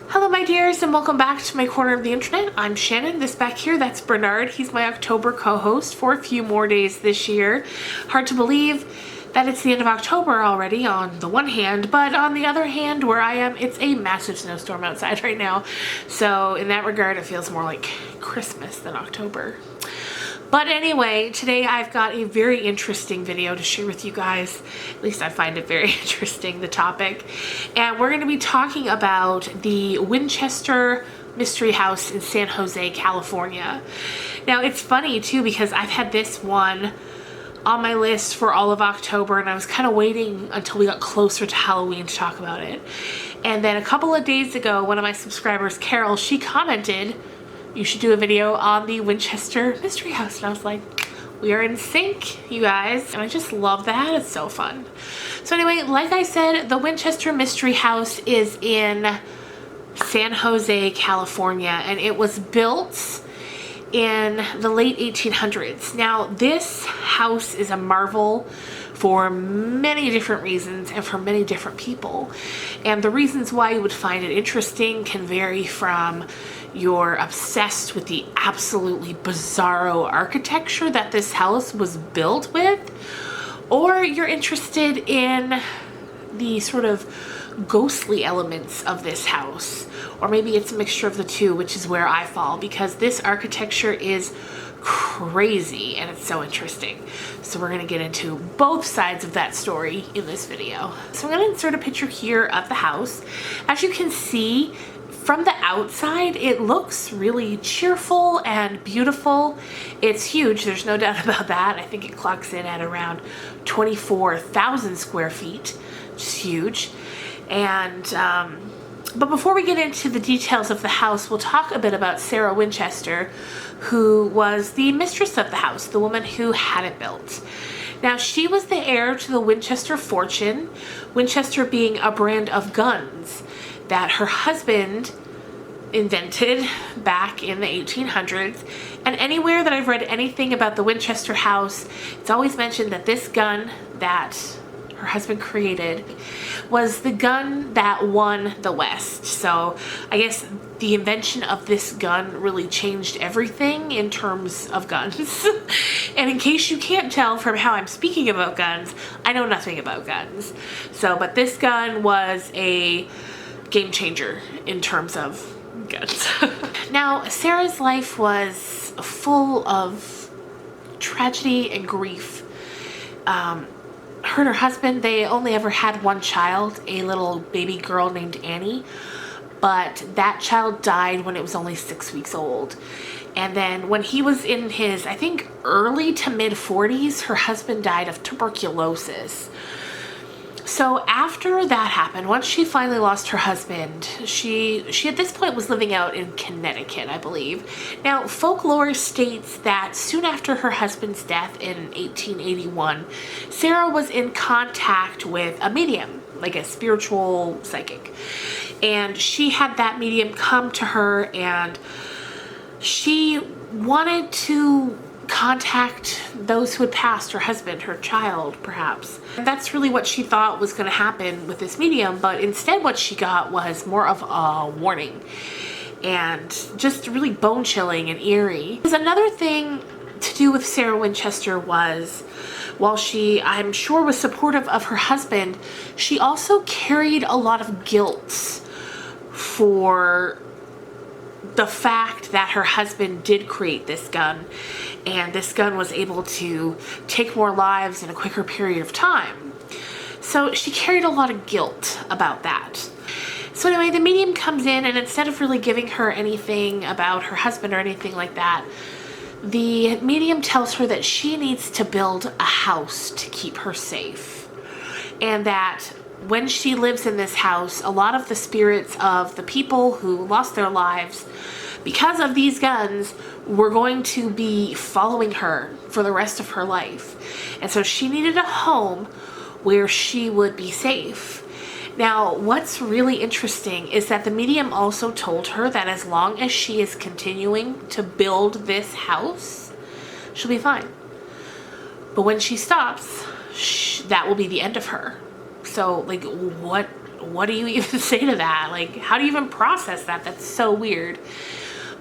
Hello my dears, and welcome back to my corner of the internet. I'm Shannon. This back here, that's Bernard. He's my October co-host for a few more days this year. Hard to believe that it's the end of October already on the one hand, but on the other hand, where I am, it's a massive snowstorm outside right now. So in that regard, it feels more like Christmas than October. But anyway, today I've got a very interesting video to share with you guys. At least I find it very interesting, the topic. And we're going to be talking about the Winchester Mystery House in San Jose, California. Now, it's funny too, because I've had this one on my list for all of October, and I was kind of waiting until we got closer to Halloween to talk about it. And then a couple of days ago, one of my subscribers, Carol, she commented, "You should do a video on the Winchester Mystery House." And I was like, we are in sync, you guys. And I just love that. It's so fun. So anyway, like I said, the Winchester Mystery House is in San Jose, California, and it was built in the late 1800s. Now, this house is a marvel for many different reasons and for many different people. And the reasons why you would find it interesting can vary from you're obsessed with the absolutely bizarro architecture that this house was built with, or you're interested in the sort of ghostly elements of this house, or maybe it's a mixture of the two, which is where I fall, because this architecture is crazy and it's so interesting. So we're going to get into both sides of that story in this video. So I'm going to insert a picture here of the house. As you can see, from the outside, it looks really cheerful and beautiful. It's huge, there's no doubt about that. I think it clocks in at around 24,000 square feet, which is huge. And but before we get into the details of the house, we'll talk a bit about Sarah Winchester, who was the mistress of the house, the woman who had it built. Now, she was the heir to the Winchester fortune, Winchester being a brand of guns that her husband invented back in the 1800s. And anywhere that I've read anything about the Winchester house, it's always mentioned that this gun that her husband created was the gun that won the West. So I guess the invention of this gun really changed everything in terms of guns. And in case you can't tell from how I'm speaking about guns, I know nothing about guns. So, but this gun was a game changer in terms of guns. Now, Sarah's life was full of tragedy and grief. Her and her husband, they only ever had one child, a little baby girl named Annie, but that child died when it was only 6 weeks old. And then when he was in his, I think, early to mid 40s, her husband died of tuberculosis. So after that happened, once she finally lost her husband, she at this point was living out in Connecticut, I believe. Now, folklore states that soon after her husband's death in 1881, Sarah was in contact with a medium, like a spiritual psychic. And she had that medium come to her, and she wanted to contact those who had passed, her husband, her child, perhaps. And that's really what she thought was going to happen with this medium, but instead what she got was more of a warning and just really bone-chilling and eerie. There's another thing to do with Sarah Winchester was, while she, I'm sure, was supportive of her husband, she also carried a lot of guilt for the fact that her husband did create this gun, and this gun was able to take more lives in a quicker period of time. So she carried a lot of guilt about that. So anyway, the medium comes in, and instead of really giving her anything about her husband or anything like that, the medium tells her that she needs to build a house to keep her safe, and that when she lives in this house, a lot of the spirits of the people who lost their lives because of these guns were going to be following her for the rest of her life. And so she needed a home where she would be safe. Now, what's really interesting is that the medium also told her that as long as she is continuing to build this house, she'll be fine. But when she stops, that will be the end of her. so like what do you even say to that? Like, how do you even process that? That's so weird.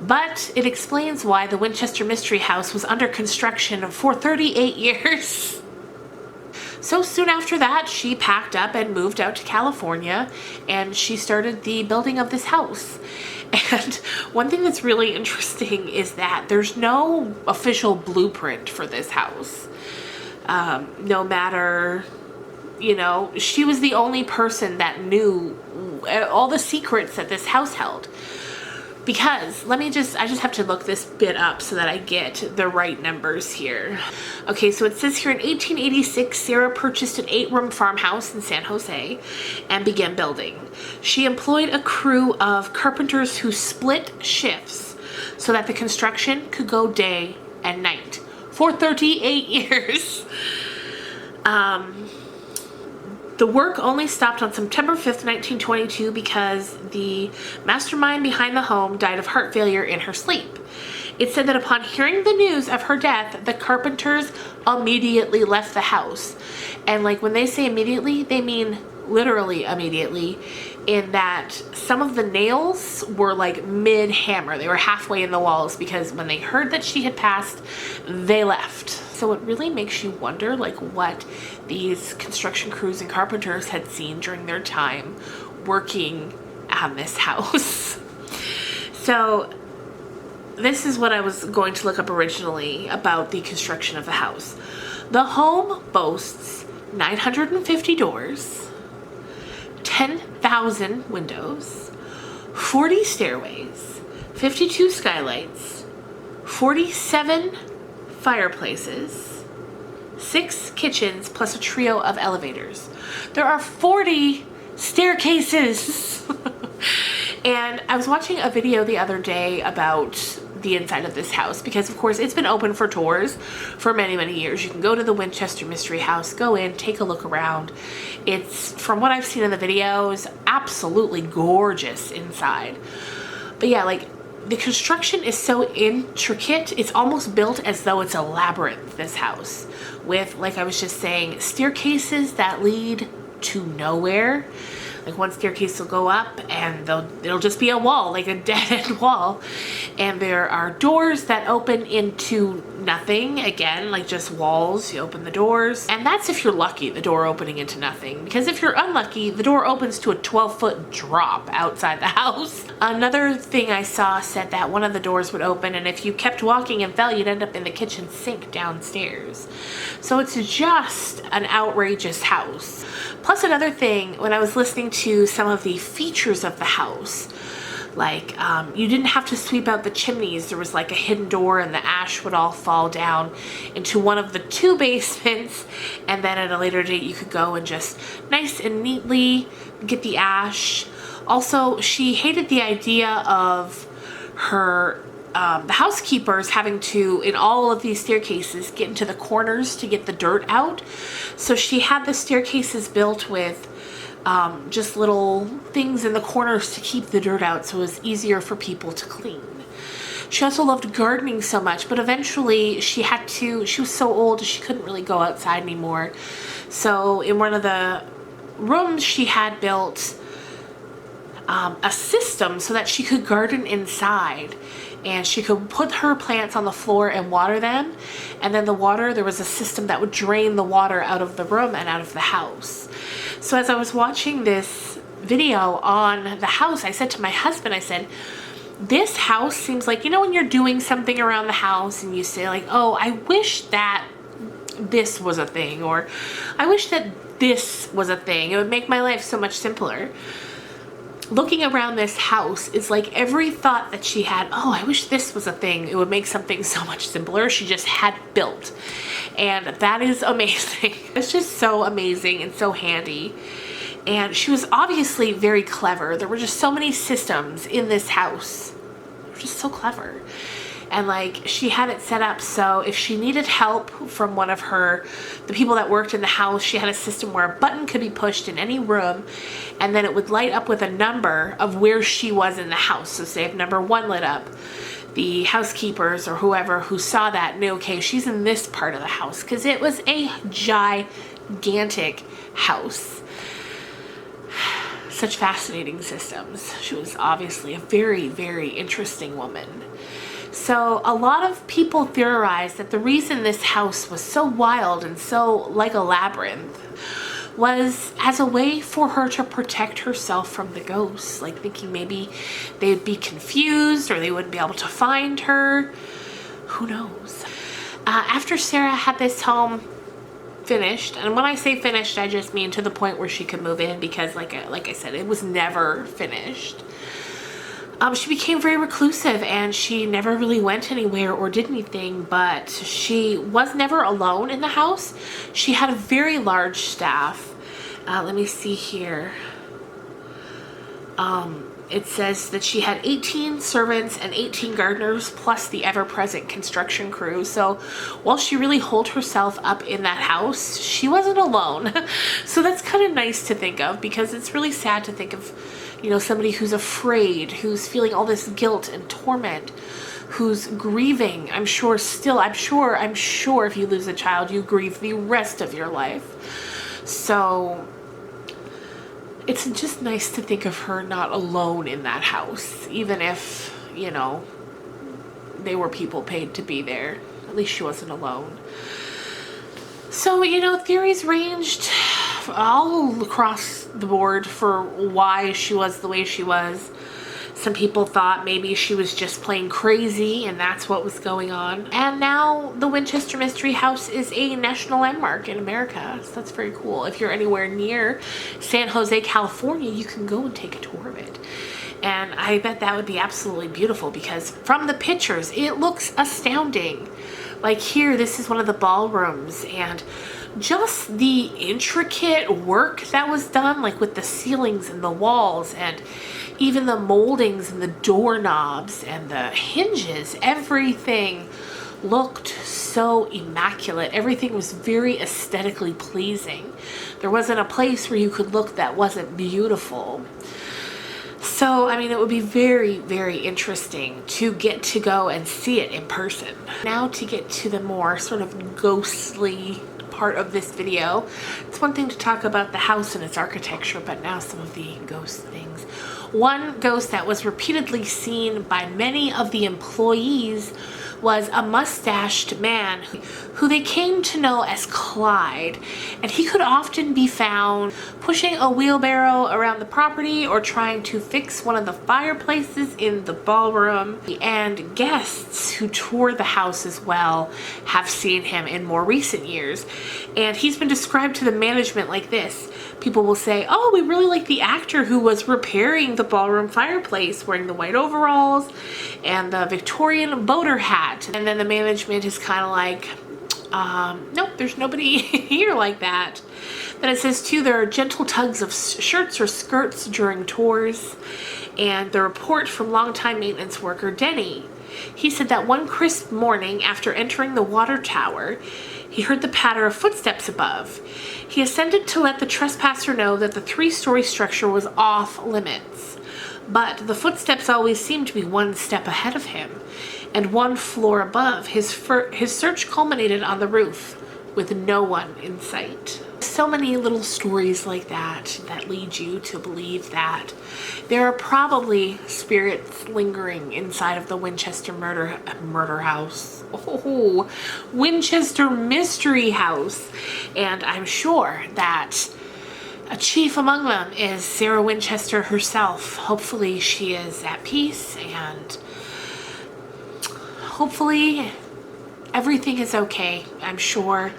But it explains why the Winchester Mystery House was under construction for 38 years. So soon after that, she packed up and moved out to California, and she started the building of this house. And one thing that's really interesting is that there's no official blueprint for this house. No matter, you know, she was the only person that knew all the secrets that this house held. Because I just have to look this bit up so that I get the right numbers here. Okay, so it says here in 1886, Sarah purchased an 8-room farmhouse in San Jose and began building. She employed a crew of carpenters who split shifts so that the construction could go day and night for 38 years. The work only stopped on September 5th, 1922 because the mastermind behind the home died of heart failure in her sleep. It said that upon hearing the news of her death, the carpenters immediately left the house. And like when they say immediately, they mean literally immediately, in that some of the nails were like mid-hammer. They were halfway in the walls because when they heard that she had passed, they left. So it really makes you wonder like what these construction crews and carpenters had seen during their time working on this house. So this is what I was going to look up originally about the construction of the house. The home boasts 950 doors, 10,000 windows, 40 stairways, 52 skylights, 47 fireplaces, 6 kitchens, plus a trio of elevators. There are 40 staircases. And I was watching a video the other day about the inside of this house because of course it's been open for tours for many, many years. You can go to the Winchester Mystery House, go in, take a look around. It's, from what I've seen in the videos, absolutely gorgeous inside. But yeah, like the construction is so intricate, it's almost built as though it's a labyrinth, this house, with, like I was just saying, staircases that lead to nowhere. Like one staircase will go up and it'll just be a wall, like a dead-end wall. And there are doors that open into nothing, again, like just walls. You open the doors. And that's if you're lucky, the door opening into nothing. Because if you're unlucky, the door opens to a 12-foot drop outside the house. Another thing I saw said that one of the doors would open, and if you kept walking and fell, you'd end up in the kitchen sink downstairs. So it's just an outrageous house. Plus another thing, when I was listening to some of the features of the house, like you didn't have to sweep out the chimneys. There was like a hidden door and the ash would all fall down into one of the 2 basements, and then at a later date you could go and just nice and neatly get the ash. Also, she hated the idea of her the housekeepers having to, in all of these staircases, get into the corners to get the dirt out. So she had the staircases built with just little things in the corners to keep the dirt out, so it was easier for people to clean. She also loved gardening so much, but eventually she was so old she couldn't really go outside anymore. So in one of the rooms she had built a system so that she could garden inside, and she could put her plants on the floor and water them, and then there was a system that would drain the water out of the room and out of the house. So as I was watching this video on the house, I said to my husband, I said, this house seems like, you know, when you're doing something around the house and you say like, oh, I wish that this was a thing, or I wish that this was a thing. It would make my life so much simpler. Looking around this house is like every thought that she had, oh, I wish this was a thing, it would make something so much simpler, she just had built. And that is amazing. It's just so amazing and so handy. And she was obviously very clever. There were just so many systems in this house. They were just so clever. And like she had it set up so if she needed help from one of the people that worked in the house, she had a system where a button could be pushed in any room and then it would light up with a number of where she was in the house. So say if number 1 lit up, the housekeepers or whoever who saw that knew, okay, she's in this part of the house, because it was a gigantic house. Such fascinating systems. She was obviously a very, very interesting woman. So a lot of people theorize that the reason this house was so wild and so like a labyrinth was as a way for her to protect herself from the ghosts, like thinking maybe they'd be confused or they wouldn't be able to find her. Who knows? After Sarah had this home finished, and when I say finished, I just mean to the point where she could move in, because like I said, it was never finished. She became very reclusive and she never really went anywhere or did anything, but she was never alone in the house. She had a very large staff. Let me see here. It says that she had 18 servants and 18 gardeners plus the ever-present construction crew. So while she really holed herself up in that house, she wasn't alone. So that's kind of nice to think of, because it's really sad to think of, you know, somebody who's afraid, who's feeling all this guilt and torment, who's grieving. I'm sure if you lose a child, you grieve the rest of your life. So it's just nice to think of her not alone in that house, even if, you know, they were people paid to be there. At least she wasn't alone. So, you know, theories ranged all across the board for why she was the way she was. Some people thought maybe she was just plain crazy and that's what was going on. And now the Winchester Mystery House is a national landmark in America. So that's very cool. If you're anywhere near San Jose, California, you can go and take a tour of it. And I bet that would be absolutely beautiful, because from the pictures, it looks astounding. Like here, this is one of the ballrooms, and just the intricate work that was done, like with the ceilings and the walls and even the moldings and the doorknobs and the hinges, everything looked so immaculate. Everything was very aesthetically pleasing. There wasn't a place where you could look that wasn't beautiful. So, I mean, it would be very, very interesting to get to go and see it in person. Now to get to the more sort of ghostly part of this video. It's one thing to talk about the house and its architecture, but now some of the ghost things. One ghost that was repeatedly seen by many of the employees was a mustached man who they came to know as Clyde, and he could often be found pushing a wheelbarrow around the property or trying to fix one of the fireplaces in the ballroom. And guests who tour the house as well have seen him in more recent years, and he's been described to the management like this. People will say, oh, we really like the actor who was repairing the ballroom fireplace, wearing the white overalls and the Victorian boater hat. And then the management is kind of like, nope, there's nobody here like that. Then it says too, there are gentle tugs of shirts or skirts during tours. And the report from longtime maintenance worker Denny, he said that one crisp morning after entering the water tower, he heard the patter of footsteps above. He ascended to let the trespasser know that the 3-story structure was off limits. But the footsteps always seemed to be one step ahead of him, and one floor above. His search culminated on the roof, with no one in sight. So many little stories like that that lead you to believe that there are probably spirits lingering inside of the Winchester murder house. Oh, Winchester Mystery House. And I'm sure that a chief among them is Sarah Winchester herself. Hopefully she is at peace, and hopefully everything is okay. I'm sure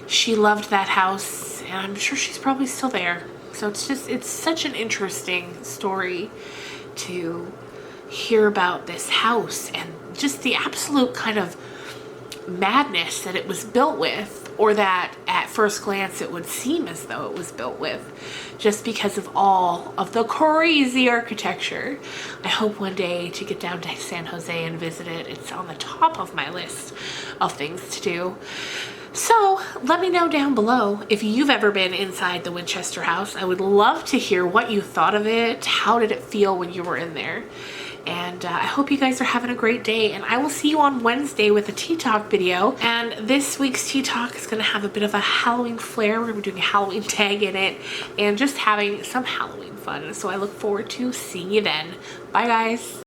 she loved that house, and I'm sure she's probably still there. So it's such an interesting story to hear about this house and just the absolute kind of madness that it was built with, or that at first glance it would seem as though it was built with, just because of all of the crazy architecture. I hope one day to get down to San Jose and visit it. It's on the top of my list of things to do. So let me know down below if you've ever been inside the Winchester house. I would love to hear what you thought of it. How did it feel when you were in there? And I hope you guys are having a great day, and I will see you on Wednesday with a tea talk video. And this week's tea talk is going to have a bit of a Halloween flair. We're going to be doing a Halloween tag in it and just having some Halloween fun. So I look forward to seeing you then. Bye guys.